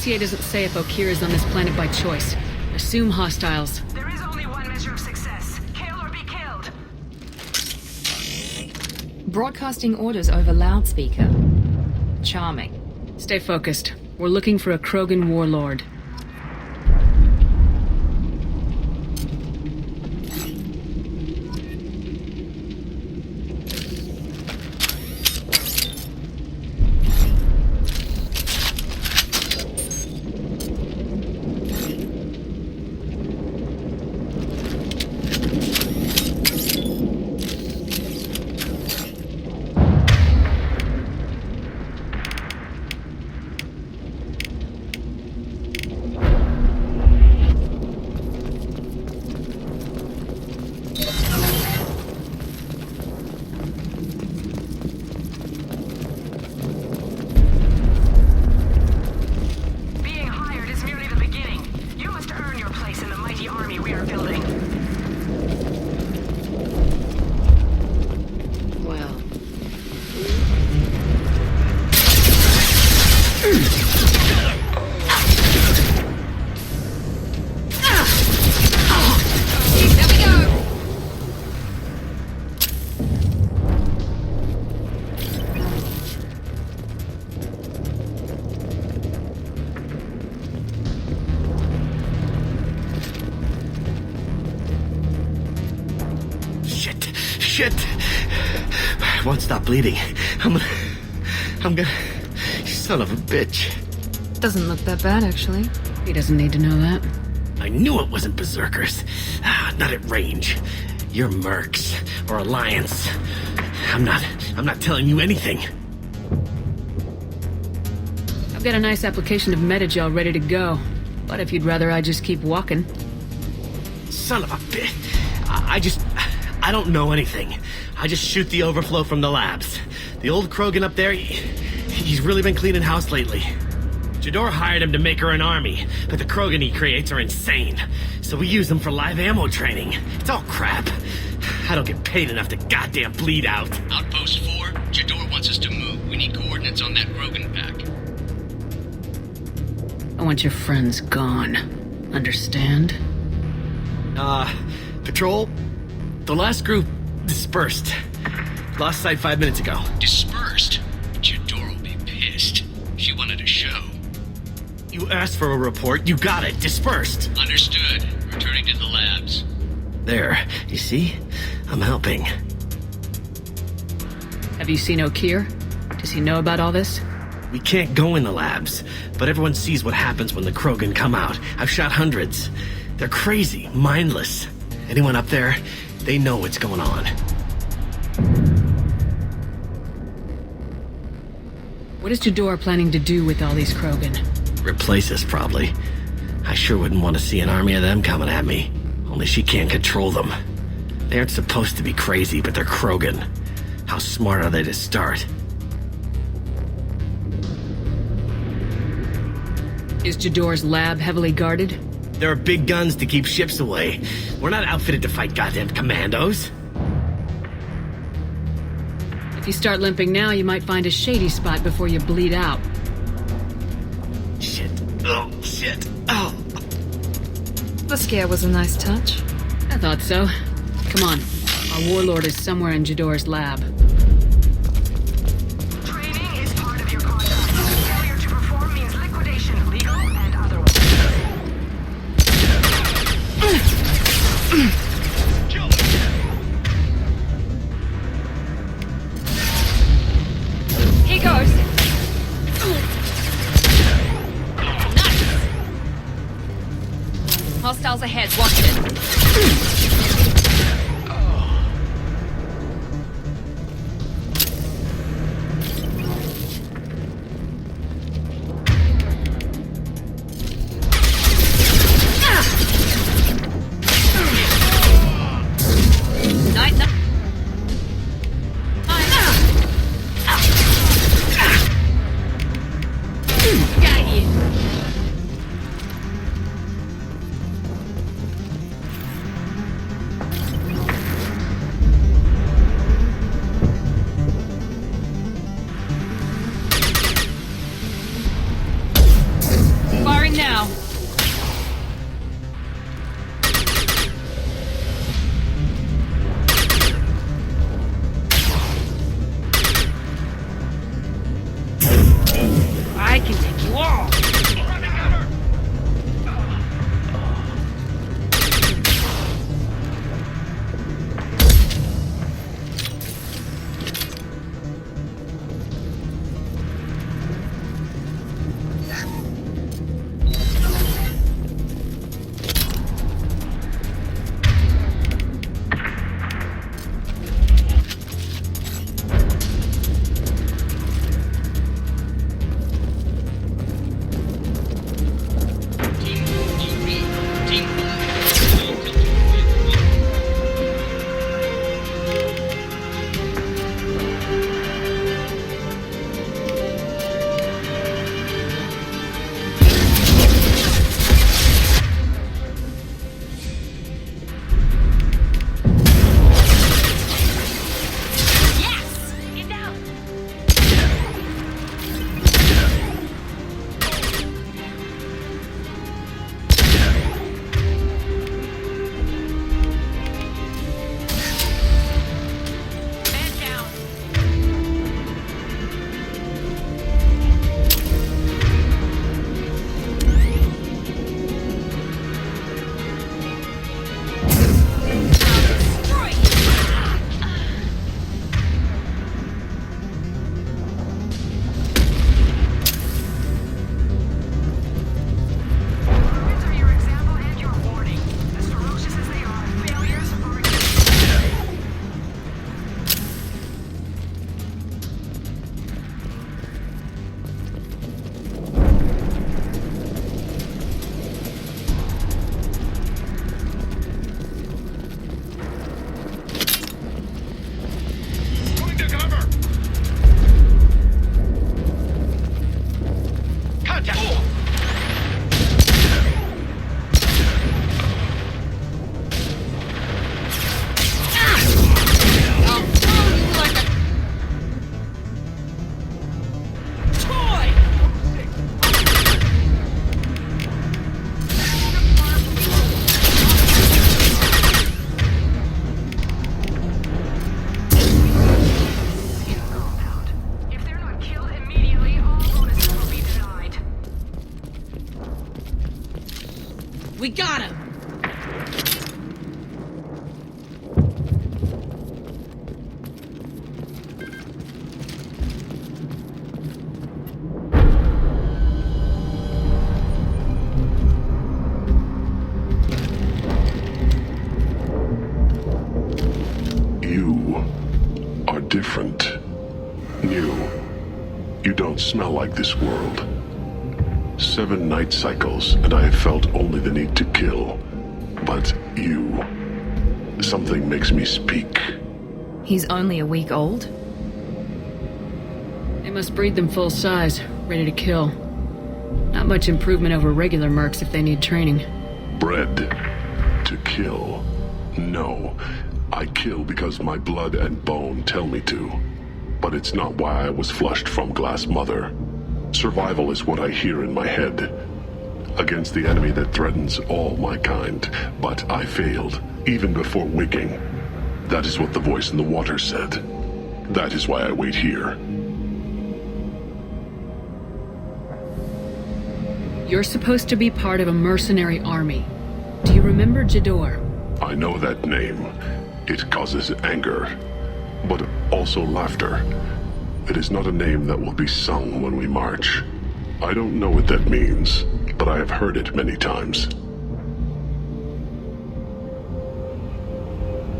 dossier doesn't say if Okir is on this planet by choice. Assume hostiles. There is only one measure of success. Kill or be killed. Broadcasting orders over loudspeaker. Charming. Stay focused. We're looking for a Krogan warlord. Shit! I won't stop bleeding. I'm gonna... You son of a bitch. Doesn't look that bad, actually. He doesn't need to know that. I knew it wasn't berserkers. Not at range. You're mercs or Alliance. I'm not telling you anything. I've got a nice application of metagel ready to go. But if you'd rather I just keep walking. Son of a bitch. I don't know anything. I just shoot the overflow from the labs. The old Krogan up there, he's really been cleaning house lately. Jador hired him to make her an army, but the Krogan he creates are insane. So we use them for live ammo training. It's all crap. I don't get paid enough to goddamn bleed out. Outpost 4, Jador wants us to move. We need coordinates on that Krogan pack. I want your friends gone. Understand? Patrol? The last group dispersed. Lost sight 5 minutes ago. Dispersed? Jador will be pissed. She wanted a show. You asked for a report, you got it. Dispersed. Understood. Returning to the labs. There. You see? I'm helping. Have you seen Okir? Does he know about all this? We can't go in the labs, but everyone sees what happens when the Krogan come out. I've shot hundreds. They're crazy, mindless. Anyone up there, they know what's going on. What is Jador planning to do with all these Krogan? Replace us, probably. I sure wouldn't want to see an army of them coming at me. Only she can't control them. They aren't supposed to be crazy, but they're Krogan. How smart are they to start? Is Jador's lab heavily guarded? There are big guns to keep ships away. We're not outfitted to fight goddamn commandos. If you start limping now, you might find a shady spot before you bleed out. Shit. Oh, shit. Oh. The scare was a nice touch. I thought so. Come on. Our warlord is somewhere in Jador's lab. Training is part of your contract. Failure to perform means liquidation, legal and otherwise. Here goes. Nice. Hostiles ahead. Watch it. We got him! You are different. New. You don't smell like this world. 7 night cycles, and I have felt only the need to kill. But you... something makes me speak. He's only a week old? They must breed them full size, ready to kill. Not much improvement over regular mercs if they need training. Bred to kill. No. I kill because my blood and bone tell me to. But it's not why I was flushed from Glass Mother. Survival is what I hear in my head. Against the enemy that threatens all my kind. But I failed, even before waking. That is what the voice in the water said. That is why I wait here. You're supposed to be part of a mercenary army. Do you remember Jador? I know that name. It causes anger, but also laughter. It is not a name that will be sung when we march. I don't know what that means, but I have heard it many times.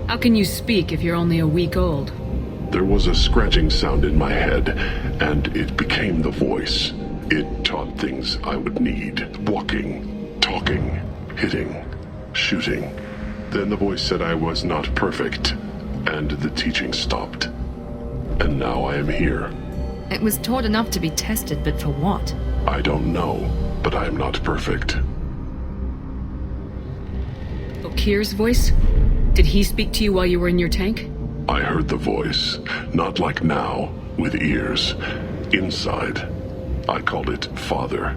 How can you speak if you're only a week old? There was a scratching sound in my head, and it became the voice. It taught things I would need. Walking, talking, hitting, shooting. Then the voice said I was not perfect, and the teaching stopped. And now I am here. It was taught enough to be tested, but for what? I don't know, but I am not perfect. Okir's voice? Did he speak to you while you were in your tank? I heard the voice, not like now, with ears. Inside. I called it Father.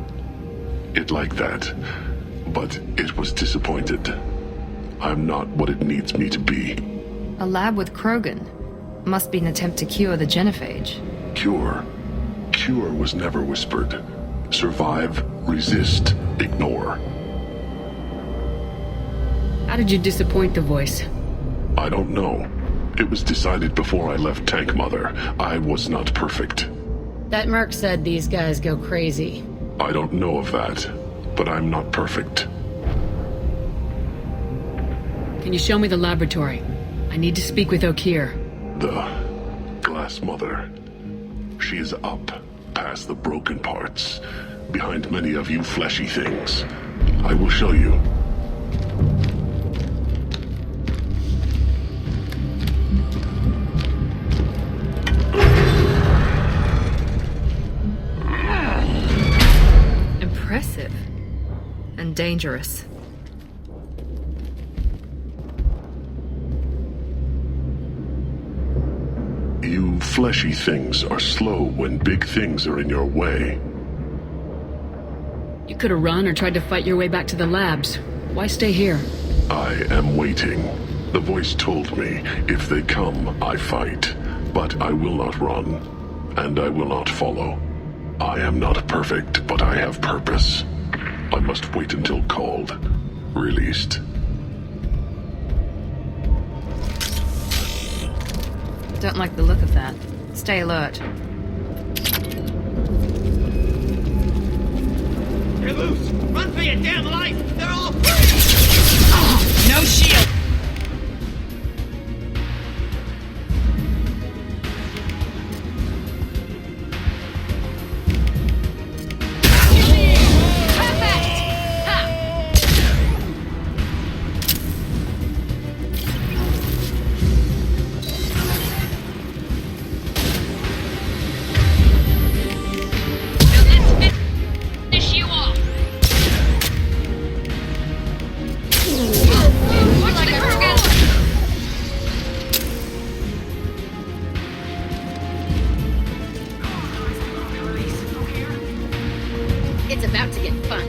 It like that, but it was disappointed. I'm not what it needs me to be. A lab with Krogan. Must be an attempt to cure the genophage. Cure. Cure was never whispered. Survive, resist, ignore. How did you disappoint the voice? I don't know. It was decided before I left Tank Mother. I was not perfect. That merc said these guys go crazy. I don't know of that, but I'm not perfect. Can you show me the laboratory? I need to speak with Okir. The Glass Mother. She is up, past the broken parts, behind many of you fleshy things. I will show you. Impressive. And dangerous. You fleshy things are slow when big things are in your way. You could have run or tried to fight your way back to the labs. Why stay here? I am waiting. The voice told me, if they come, I fight. But I will not run, and I will not follow. I am not perfect, but I have purpose. I must wait until called, released. Don't like the look of that. Stay alert. They're loose! Run for your damn life! They're all... No shield! It's about to get fun.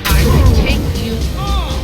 I will take you all.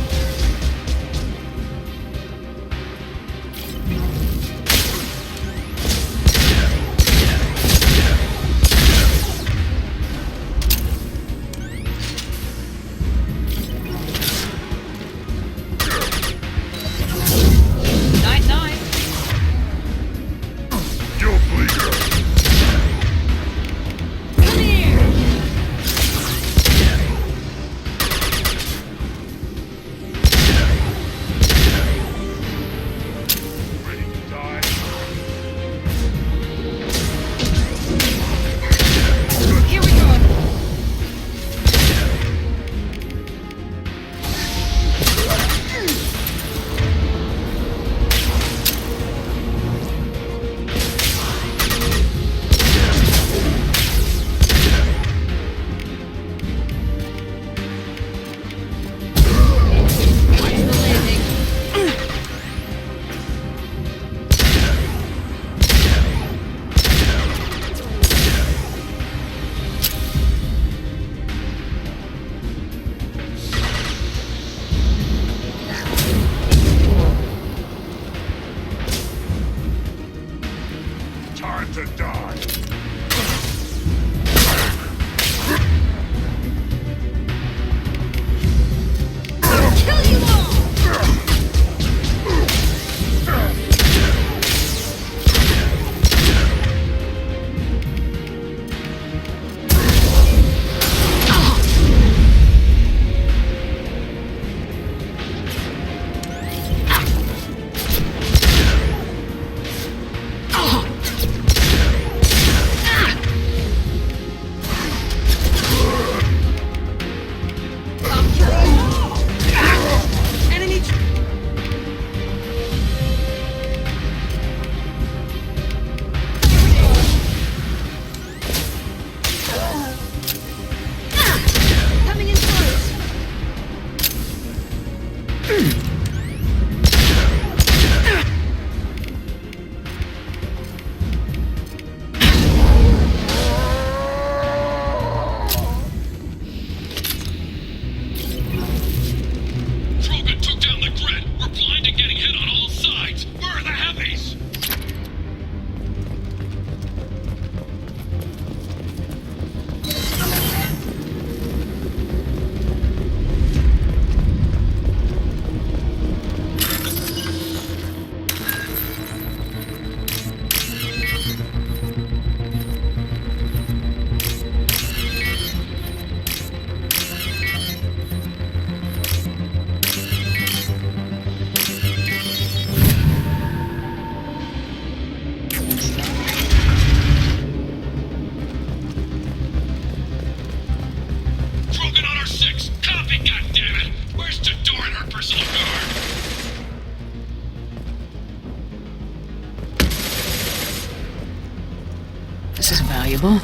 predictable.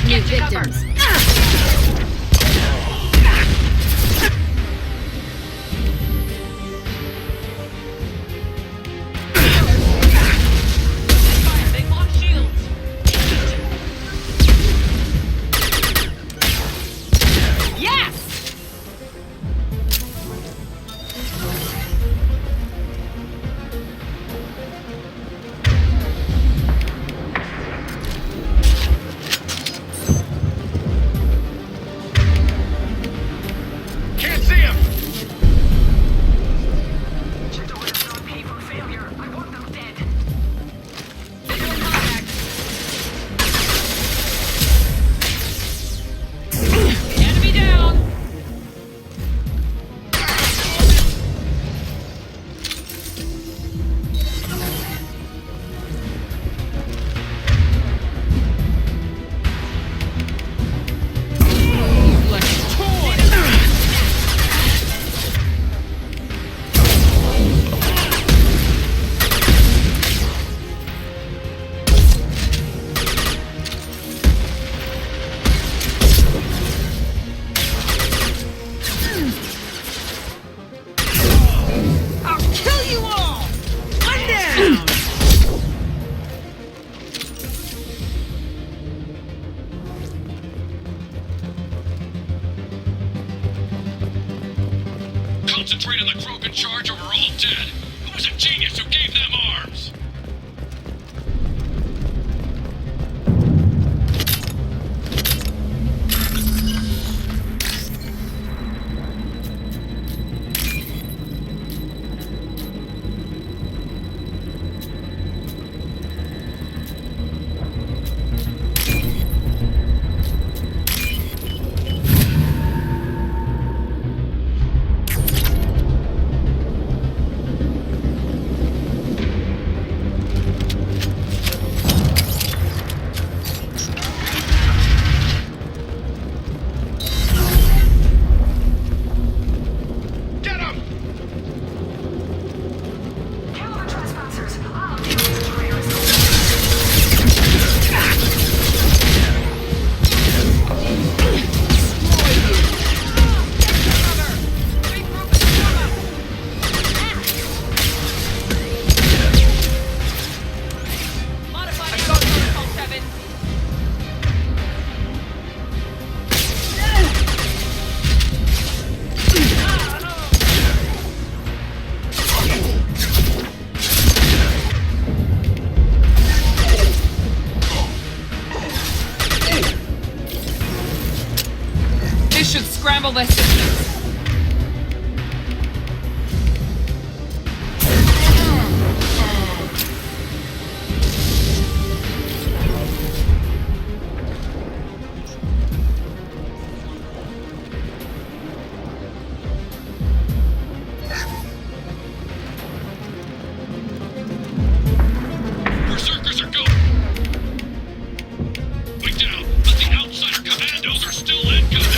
New victims. They lost shields. Yes! Can't see him! Jedor does not pay for failure. I want them dead. Visual contact. Enemy down. Like a toy. I'll kill you all! One down! Concentrate on the Krogan charge or we're all dead. Who was a genius who gave them arms? Get him! Kill the trespassers. I'll take these destroyers. Modified protocol 7. This should scramble their systems. Berserkers are going down, but the outsider commandos are still incoming.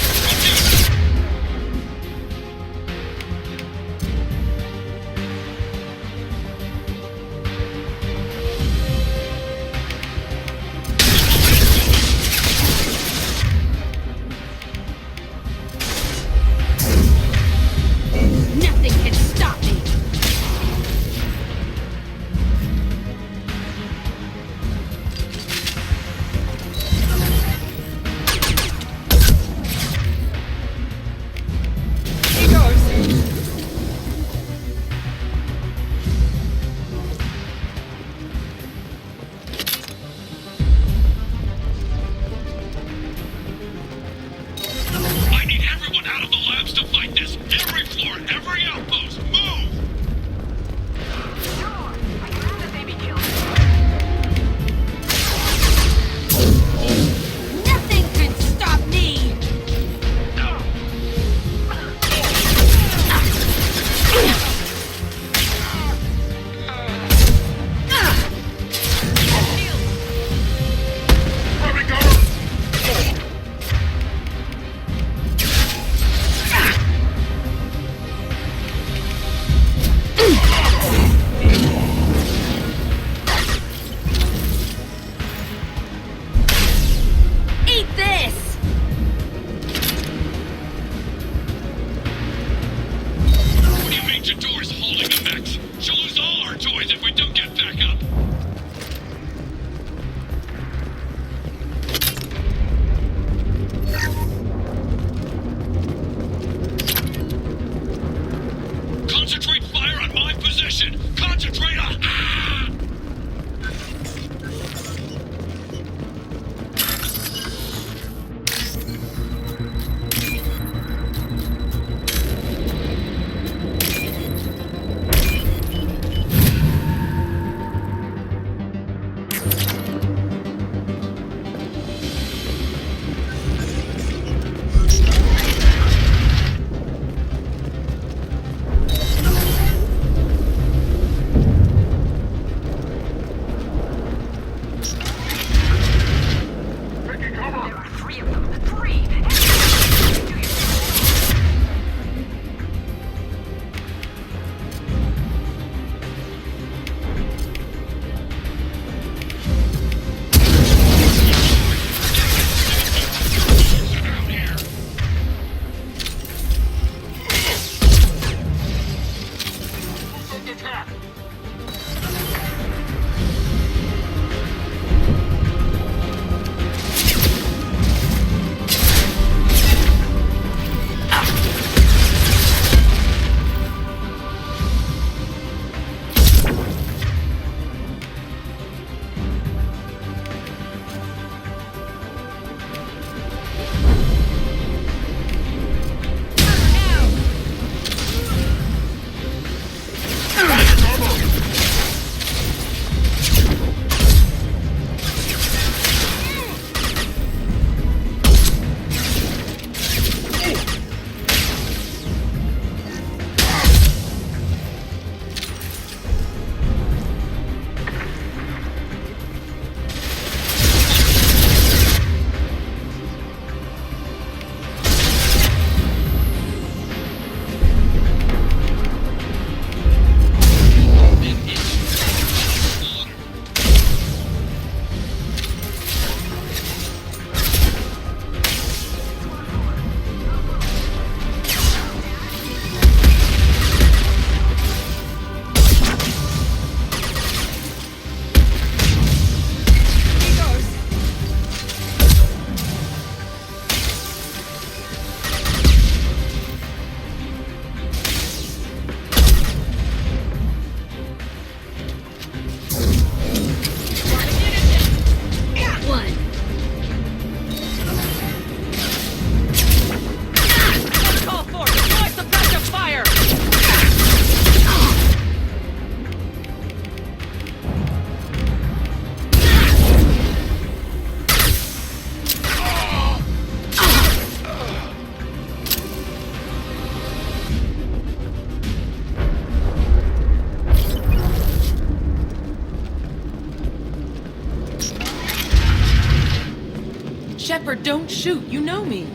Shepard, don't shoot. You know me.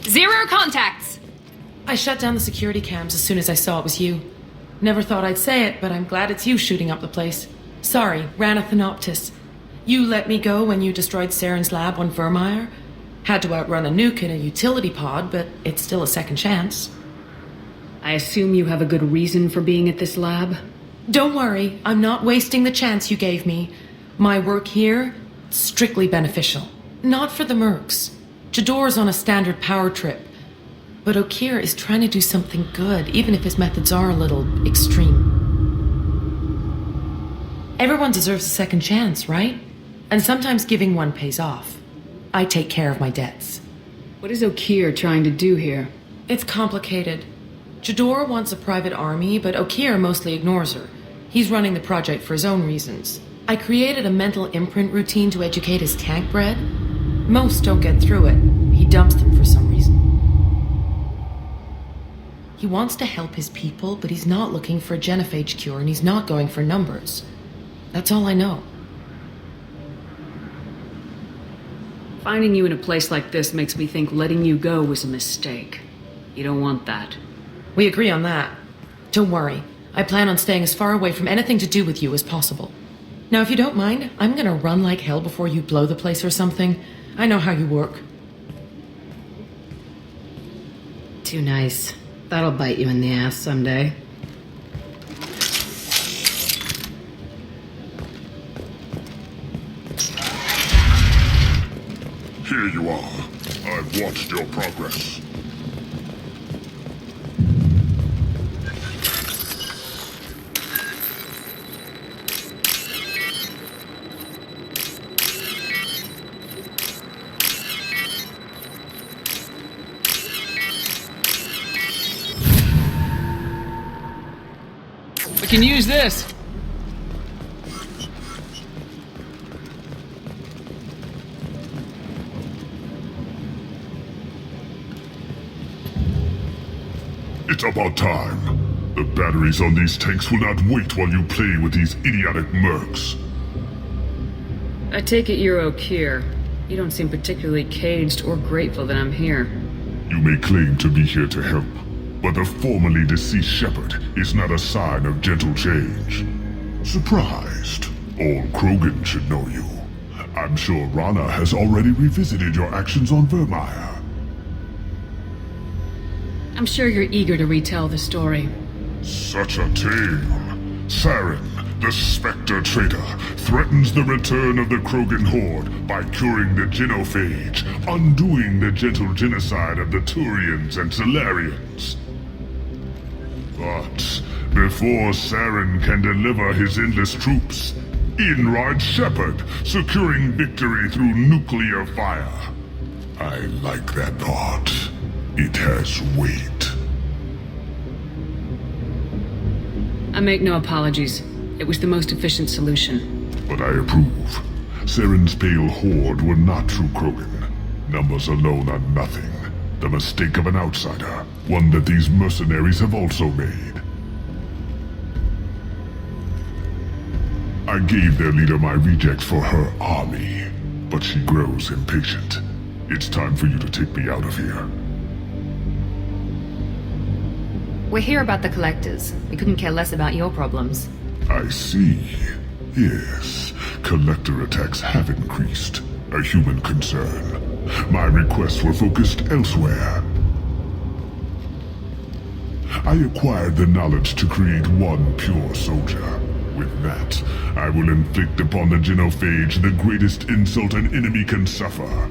Zero contacts! I shut down the security cams as soon as I saw it was you. Never thought I'd say it, but I'm glad it's you shooting up the place. Sorry, ran a Thanoptis. You let me go when you destroyed Saren's lab on Vermeer. Had to outrun a nuke in a utility pod, but it's still a second chance. I assume you have a good reason for being at this lab? Don't worry, I'm not wasting the chance you gave me. My work here, strictly beneficial. Not for the mercs. Jador's on a standard power trip. But Okeer is trying to do something good, even if his methods are a little extreme. Everyone deserves a second chance, right? And sometimes giving one pays off. I take care of my debts. What is Okeer trying to do here? It's complicated. Jador wants a private army, but Okeer mostly ignores her. He's running the project for his own reasons. I created a mental imprint routine to educate his tank bred. Most don't get through it. He dumps them for some reason. He wants to help his people, but he's not looking for a genophage cure, and he's not going for numbers. That's all I know. Finding you in a place like this makes me think letting you go was a mistake. You don't want that. We agree on that. Don't worry. I plan on staying as far away from anything to do with you as possible. Now, if you don't mind, I'm gonna run like hell before you blow the place or something. I know how you work. Too nice. That'll bite you in the ass someday. Here you are. I've watched your progress. We can use this. It's about time. The batteries on these tanks will not wait while you play with these idiotic mercs. I take it you're Okeer. You don't seem particularly caged or grateful that I'm here. You may claim to be here to help, but the formerly deceased Shepard is not a sign of gentle change. Surprised? All Krogan should know you. I'm sure Rana has already revisited your actions on Vermeer. I'm sure you're eager to retell the story. Such a tale. Saren, the Spectre traitor, threatens the return of the Krogan horde by curing the genophage, undoing the gentle genocide of the Turians and Solarians. But before Saren can deliver his endless troops, in rides Shepard, securing victory through nuclear fire. I like that thought. It has weight. I make no apologies. It was the most efficient solution. But I approve. Saren's pale horde were not true Krogan. Numbers alone are nothing. The mistake of an outsider. One that these mercenaries have also made. I gave their leader my rejects for her army, but she grows impatient. It's time for you to take me out of here. We're here about the collectors. We couldn't care less about your problems. I see. Yes, collector attacks have increased. A human concern. My requests were focused elsewhere. I acquired the knowledge to create one pure soldier. With that, I will inflict upon the genophage the greatest insult an enemy can suffer.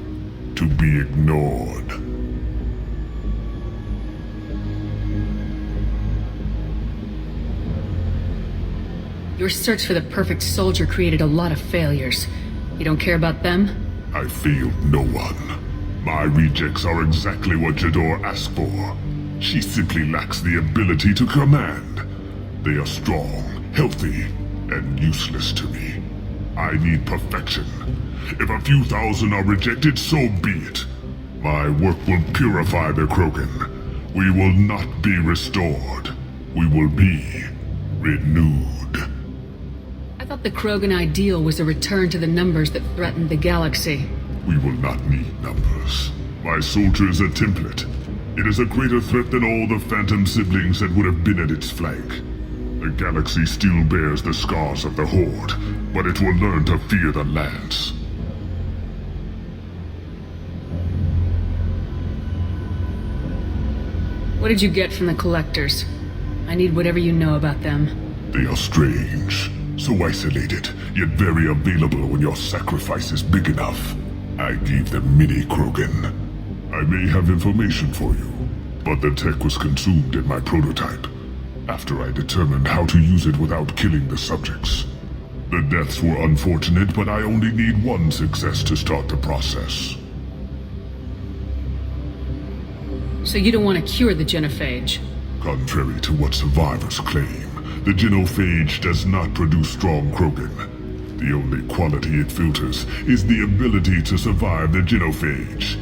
To be ignored. Your search for the perfect soldier created a lot of failures. You don't care about them? I failed no one. My rejects are exactly what Jador asked for. She simply lacks the ability to command. They are strong, healthy, and useless to me. I need perfection. If a few thousand are rejected, so be it. My work will purify the Krogan. We will not be restored. We will be renewed. I thought the Krogan ideal was a return to the numbers that threatened the galaxy. We will not need numbers. My soldier is a template. It is a greater threat than all the Phantom siblings that would have been at its flank. The galaxy still bears the scars of the Horde, but it will learn to fear the Lance. What did you get from the Collectors? I need whatever you know about them. They are strange, so isolated, yet very available when your sacrifice is big enough. I gave them mini Krogan. I may have information for you, but the tech was consumed in my prototype, after I determined how to use it without killing the subjects. The deaths were unfortunate, but I only need one success to start the process. So you don't want to cure the genophage? Contrary to what survivors claim, the genophage does not produce strong Krogan. The only quality it filters is the ability to survive the genophage.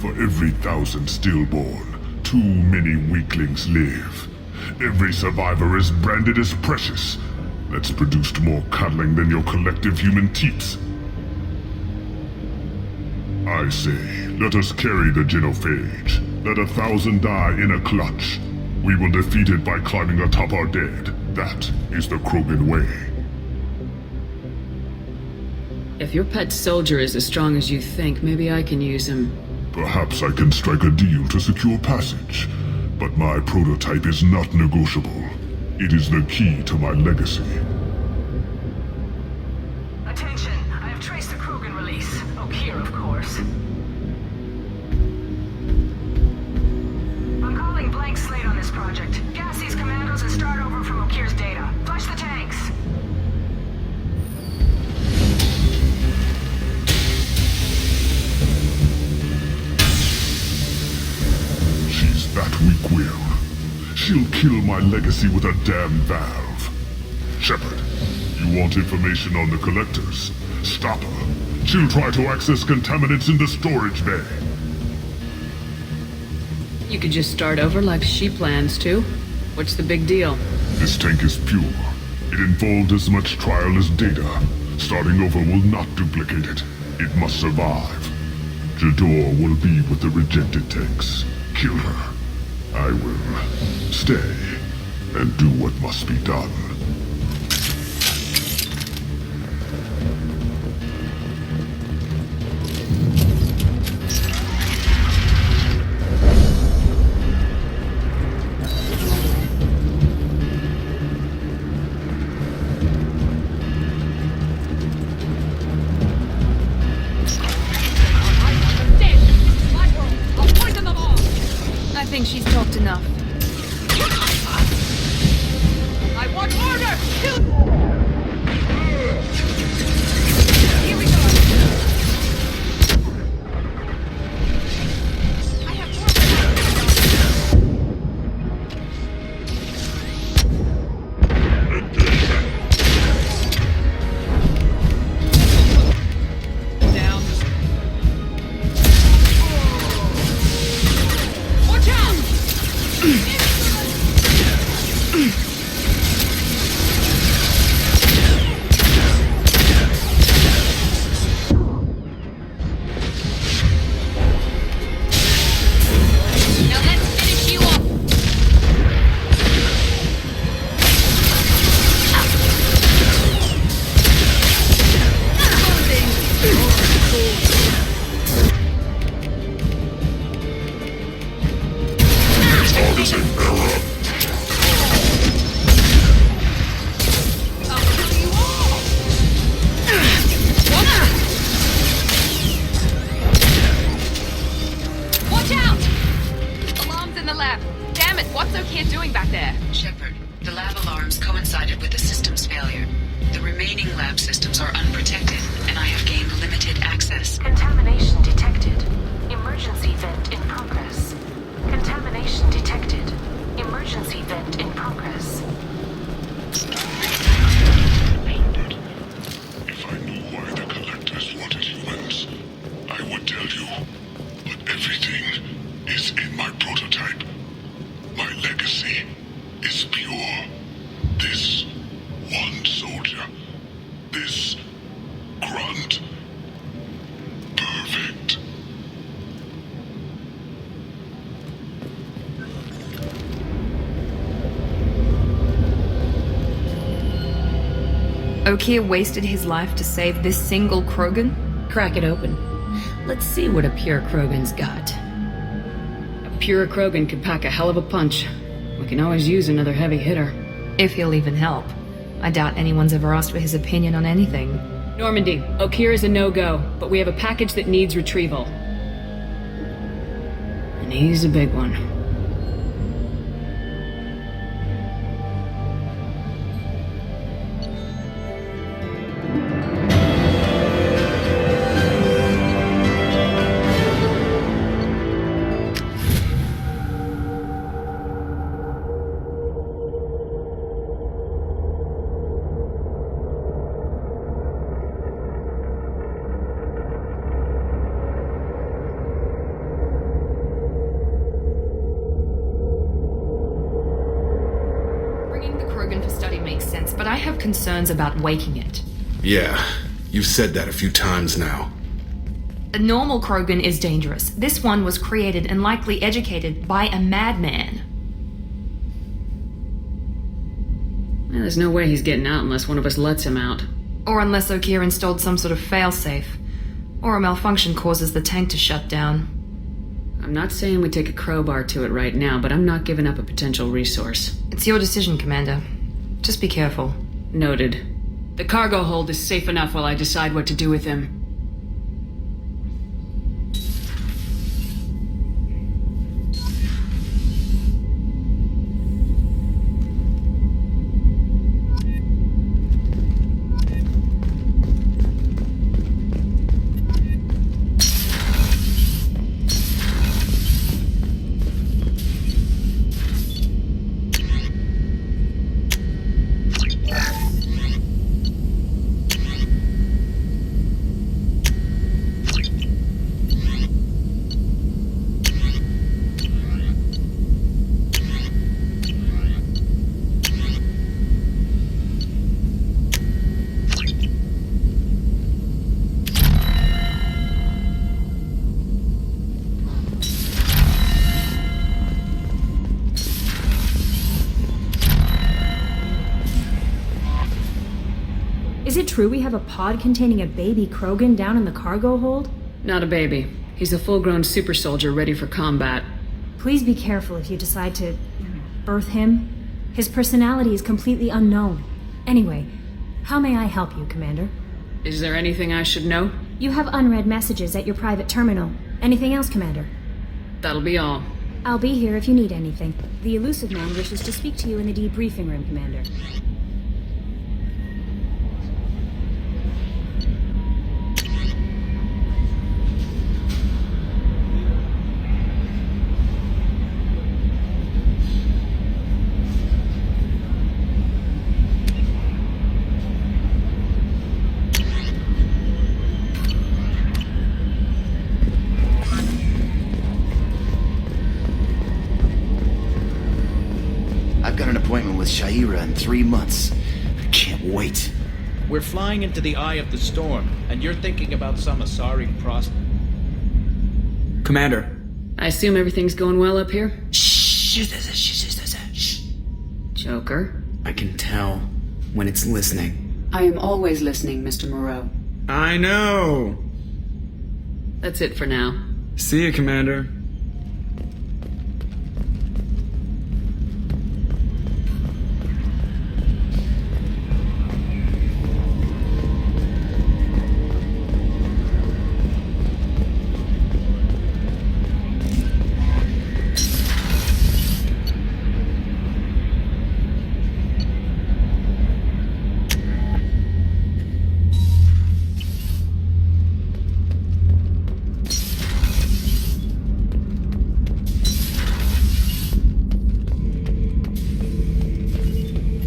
For every 1,000 stillborn, too many weaklings live. Every survivor is branded as precious. That's produced more cuddling than your collective human teats. I say, let us carry the genophage. Let 1,000 die in a clutch. We will defeat it by climbing atop our dead. That is the Krogan way. If your pet soldier is as strong as you think, maybe I can use him. Perhaps I can strike a deal to secure passage. But my prototype is not negotiable. It is the key to my legacy. Attention, I have traced the Krogan release. Okeer, of course. I'm calling blank slate on this project. Gas these commandos and start over from Okeer's data. Flush the tanks. She's that weak-willed. She'll kill my legacy with a damn valve. Shepard, you want information on the Collectors? Stop her. She'll try to access contaminants in the storage bay. You could just start over like she plans to. What's the big deal? This tank is pure. It involved as much trial as data. Starting over will not duplicate it. It must survive. Jador will be with the rejected tanks. Kill her. I will stay and do what must be done. I think she's talked enough. I want order! Here we go. I have Down. Watch out! Now let's finish you off. Targeting error. I'll kill you all. Watch out! Alarms in the lab. Damn it, what's Okeer doing back there? Shepard, the lab alarms coincided with the system's failure. The remaining lab systems are unprotected, and I have gained limited access. Contamination detected. Emergency vent in progress. Contamination detected. Emergency vent in progress. If I need Okeer wasted his life to save this single Krogan? Crack it open. Let's see what a pure Krogan's got. A pure Krogan could pack a hell of a punch. We can always use another heavy hitter. If he'll even help. I doubt anyone's ever asked for his opinion on anything. Normandy, Okeer is a no-go, but we have a package that needs retrieval. And he's a big one. Bringing the Krogan for study makes sense, but I have concerns about waking it. Yeah, you've said that a few times now. A normal Krogan is dangerous. This one was created and likely educated by a madman. Well, there's no way he's getting out unless one of us lets him out. Or unless Okeer installed some sort of failsafe. Or a malfunction causes the tank to shut down. I'm not saying we take a crowbar to it right now, but I'm not giving up a potential resource. It's your decision, Commander. Just be careful. Noted. The cargo hold is safe enough while I decide what to do with him. Is it true we have a pod containing a baby Krogan down in the cargo hold? Not a baby. He's a full-grown super soldier ready for combat. Please be careful if you decide to birth him. His personality is completely unknown. Anyway, how may I help you, Commander? Is there anything I should know? You have unread messages at your private terminal. Anything else, Commander? That'll be all. I'll be here if you need anything. The elusive man wishes to speak to you in the debriefing room, Commander. I've got an appointment with Shaira in 3 months. I can't wait. We're flying into the eye of the storm, and you're thinking about some Asari Commander. I assume everything's going well up here? Shh. Joker? I can tell when it's listening. I am always listening, Mr. Moreau. I know. That's it for now. See you, Commander.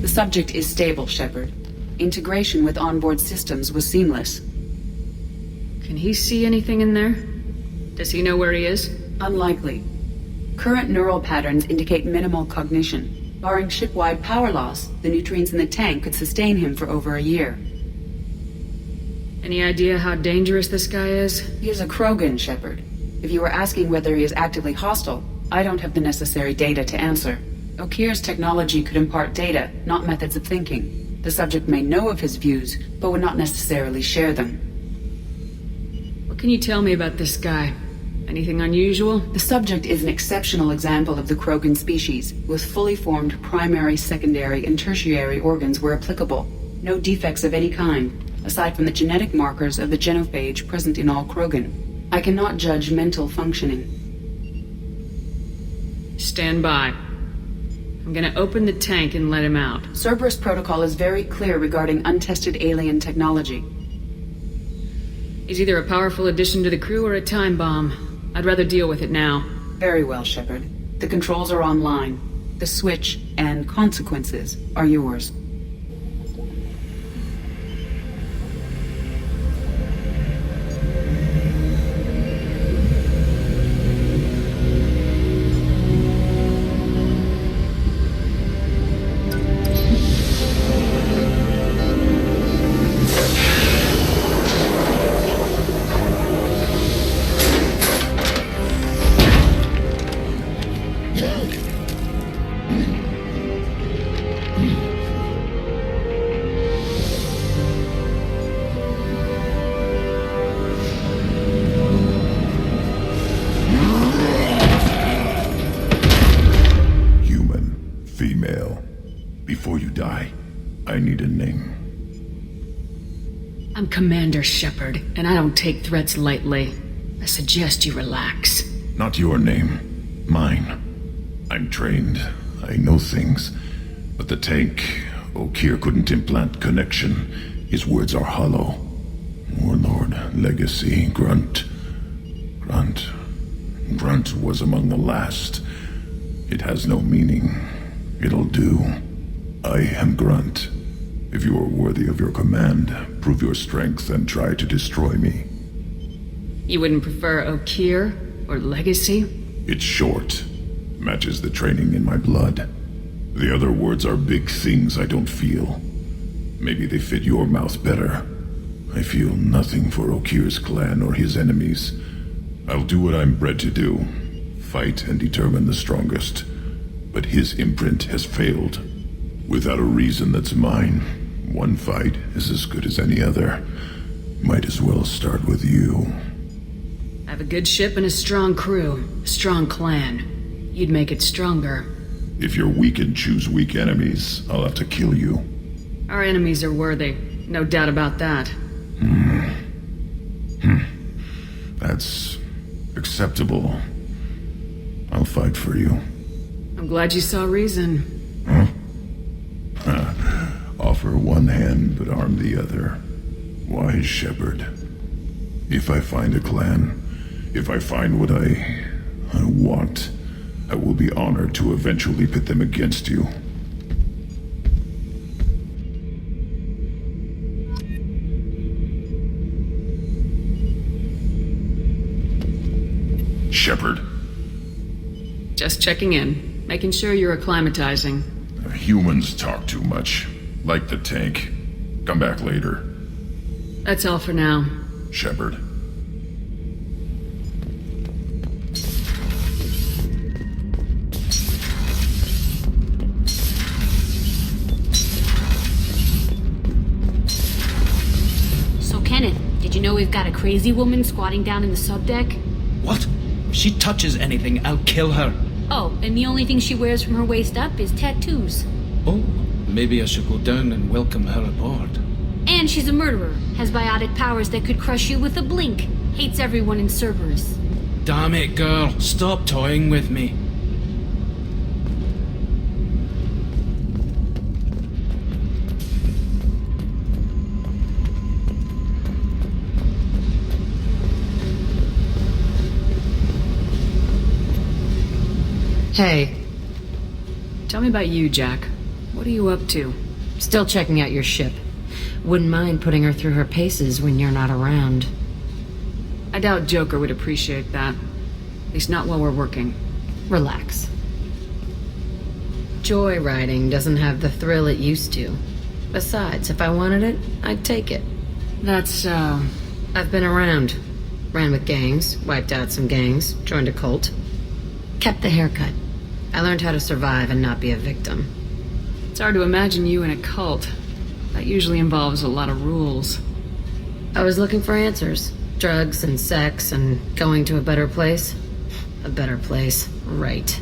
The subject is stable, Shepard. Integration with onboard systems was seamless. Can he see anything in there? Does he know where he is? Unlikely. Current neural patterns indicate minimal cognition. Barring ship-wide power loss, the nutrients in the tank could sustain him for over a year. Any idea how dangerous this guy is? He is a Krogan, Shepard. If you were asking whether he is actively hostile, I don't have the necessary data to answer. Okeer's technology could impart data, not methods of thinking. The subject may know of his views, but would not necessarily share them. What can you tell me about this guy? Anything unusual? The subject is an exceptional example of the Krogan species, with fully formed primary, secondary, and tertiary organs where applicable. No defects of any kind, aside from the genetic markers of the genophage present in all Krogan. I cannot judge mental functioning. Stand by. I'm gonna open the tank and let him out. Cerberus protocol is very clear regarding untested alien technology. He's either a powerful addition to the crew or a time bomb. I'd rather deal with it now. Very well, Shepard. The controls are online. The switch and consequences are yours. Before you die, I need a name. I'm Commander Shepard, and I don't take threats lightly. I suggest you relax. Not your name. Mine. I'm trained. I know things. But the tank, O'Kear couldn't implant connection. His words are hollow. Warlord, Legacy, Grunt. Grunt was among the last. It has no meaning. It'll do. I am Grunt. If you are worthy of your command, prove your strength and try to destroy me. You wouldn't prefer O'Kear or Legacy? It's short. Matches the training in my blood. The other words are big things I don't feel. Maybe they fit your mouth better. I feel nothing for O'Kear's clan or his enemies. I'll do what I'm bred to do. Fight and determine the strongest. But his imprint has failed. Without a reason that's mine, one fight is as good as any other. Might as well start with you. I have a good ship and a strong crew. A strong clan. You'd make it stronger. If you're weak and choose weak enemies, I'll have to kill you. Our enemies are worthy. No doubt about that. That's acceptable. I'll fight for you. I'm glad you saw reason. Offer one hand, but arm the other. Wise Shepard. If I find a clan, if I find what I want, I will be honored to eventually pit them against you. Shepard. Just checking in. Making sure you're acclimatizing. Humans talk too much. Like the tank. Come back later. That's all for now. Shepard. So, Kenneth, did you know we've got a crazy woman squatting down in the subdeck? What? If she touches anything, I'll kill her. Oh, and the only thing she wears from her waist up is tattoos. Oh, maybe I should go down and welcome her aboard. And she's a murderer, has biotic powers that could crush you with a blink, hates everyone in Cerberus. Damn it, girl. Stop toying with me. Hey. Tell me about you, Jack. What are you up to? Still checking out your ship. Wouldn't mind putting her through her paces when you're not around. I doubt Joker would appreciate that. At least not while we're working. Relax. Joyriding doesn't have the thrill it used to. Besides, if I wanted it, I'd take it. That's so... I've been around. Ran with gangs, wiped out some gangs, joined a cult. Kept the haircut. I learned how to survive and not be a victim. It's hard to imagine you in a cult. That usually involves a lot of rules. I was looking for answers. Drugs and sex and going to a better place. A better place, right.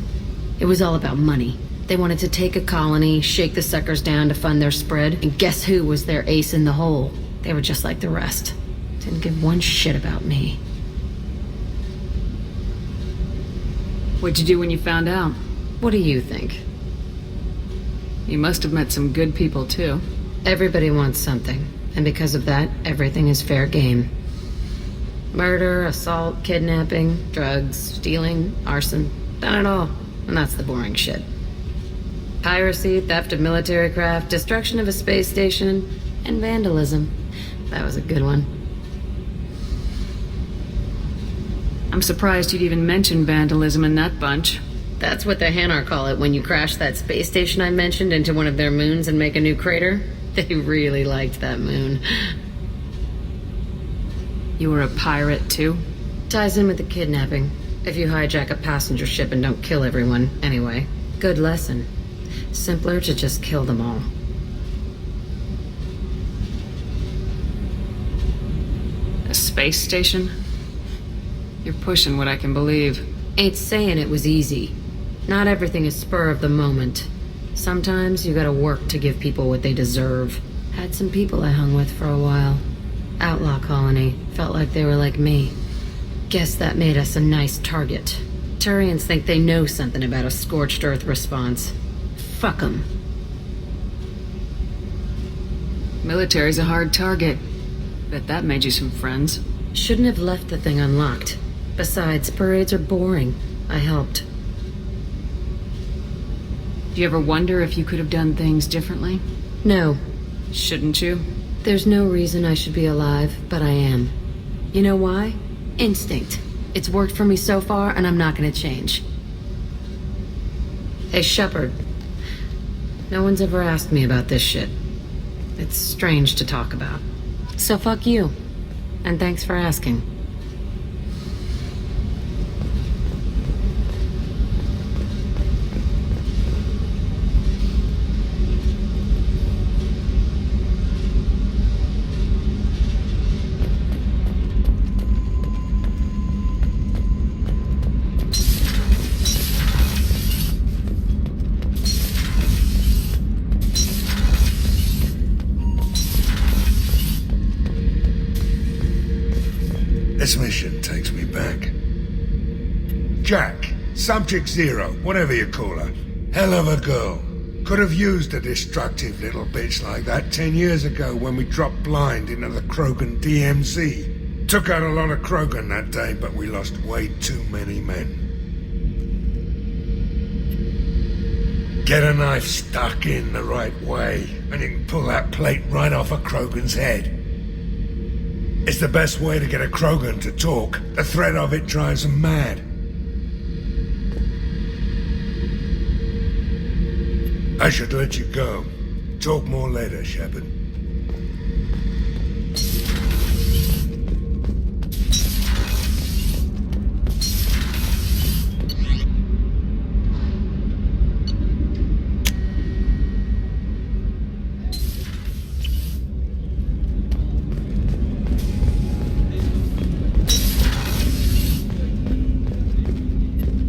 It was all about money. They wanted to take a colony, shake the suckers down to fund their spread, and guess who was their ace in the hole? They were just like the rest. Didn't give one shit about me. What'd you do when you found out? What do you think? You must have met some good people, too. Everybody wants something, and because of that, everything is fair game. Murder, assault, kidnapping, drugs, stealing, arson, done it all. And that's the boring shit. Piracy, theft of military craft, destruction of a space station, and vandalism. That was a good one. I'm surprised you'd even mention vandalism in that bunch. That's what the Hanar call it when you crash that space station I mentioned into one of their moons and make a new crater. They really liked that moon. You were a pirate, too? Ties in with the kidnapping. If you hijack a passenger ship and don't kill everyone, anyway. Good lesson. Simpler to just kill them all. A space station? You're pushing what I can believe. Ain't saying it was easy. Not everything is spur of the moment. Sometimes you gotta work to give people what they deserve. Had some people I hung with for a while. Outlaw colony. Felt like they were like me. Guess that made us a nice target. Turians think they know something about a scorched earth response. Fuck 'em. Military's a hard target. Bet that made you some friends. Shouldn't have left the thing unlocked. Besides, parades are boring. I helped. Do you ever wonder if you could have done things differently? No. Shouldn't you? There's no reason I should be alive, but I am. You know why? Instinct. It's worked for me so far, and I'm not gonna change. Hey, Shepard. No one's ever asked me about this shit. It's strange to talk about. So fuck you. And thanks for asking. This mission takes me back. Jack, Subject Zero, whatever you call her. Hell of a girl. Could have used a destructive little bitch like that 10 years ago when we dropped blind into the Krogan DMZ. Took out a lot of Krogan that day, but we lost way too many men. Get a knife stuck in the right way, and you can pull that plate right off a Krogan's head. It's the best way to get a Krogan to talk. The threat of it drives them mad. I should let you go. Talk more later, Shepard.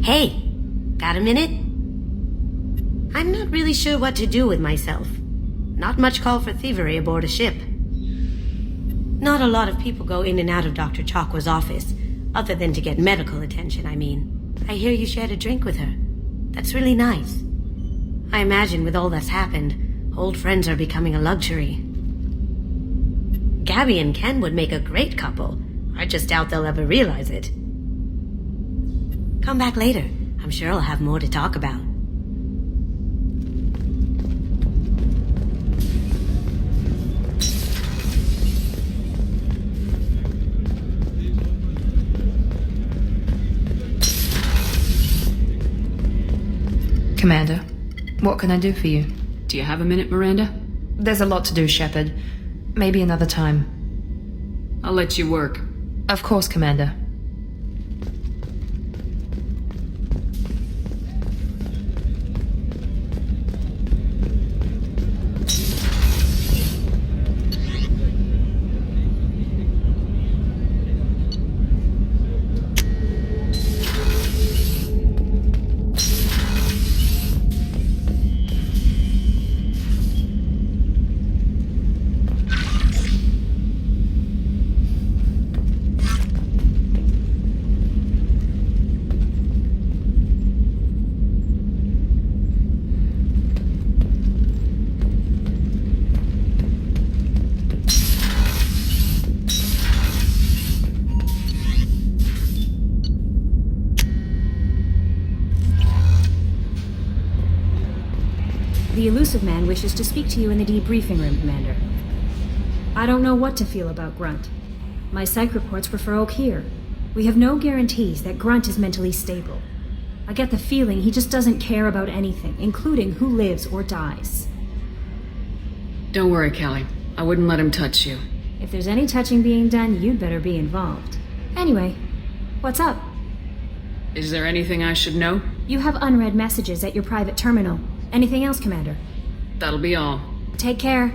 Hey, got a minute? I'm not really sure what to do with myself. Not much call for thievery aboard a ship. Not a lot of people go in and out of Dr. Chakwa's office, other than to get medical attention, I mean. I hear you shared a drink with her. That's really nice. I imagine with all that's happened, old friends are becoming a luxury. Gabby and Ken would make a great couple. I just doubt they'll ever realize it. Come back later. I'm sure I'll have more to talk about. Commander, what can I do for you? Do you have a minute, Miranda? There's a lot to do, Shepard. Maybe another time. I'll let you work. Of course, Commander. The elusive man wishes to speak to you in the debriefing room, Commander. I don't know what to feel about Grunt. My psych reports prefer Oak here. We have no guarantees that Grunt is mentally stable. I get the feeling he just doesn't care about anything, including who lives or dies. Don't worry, Callie. I wouldn't let him touch you. If there's any touching being done, you'd better be involved. Anyway, what's up? Is there anything I should know? You have unread messages at your private terminal. Anything else, Commander? That'll be all. Take care.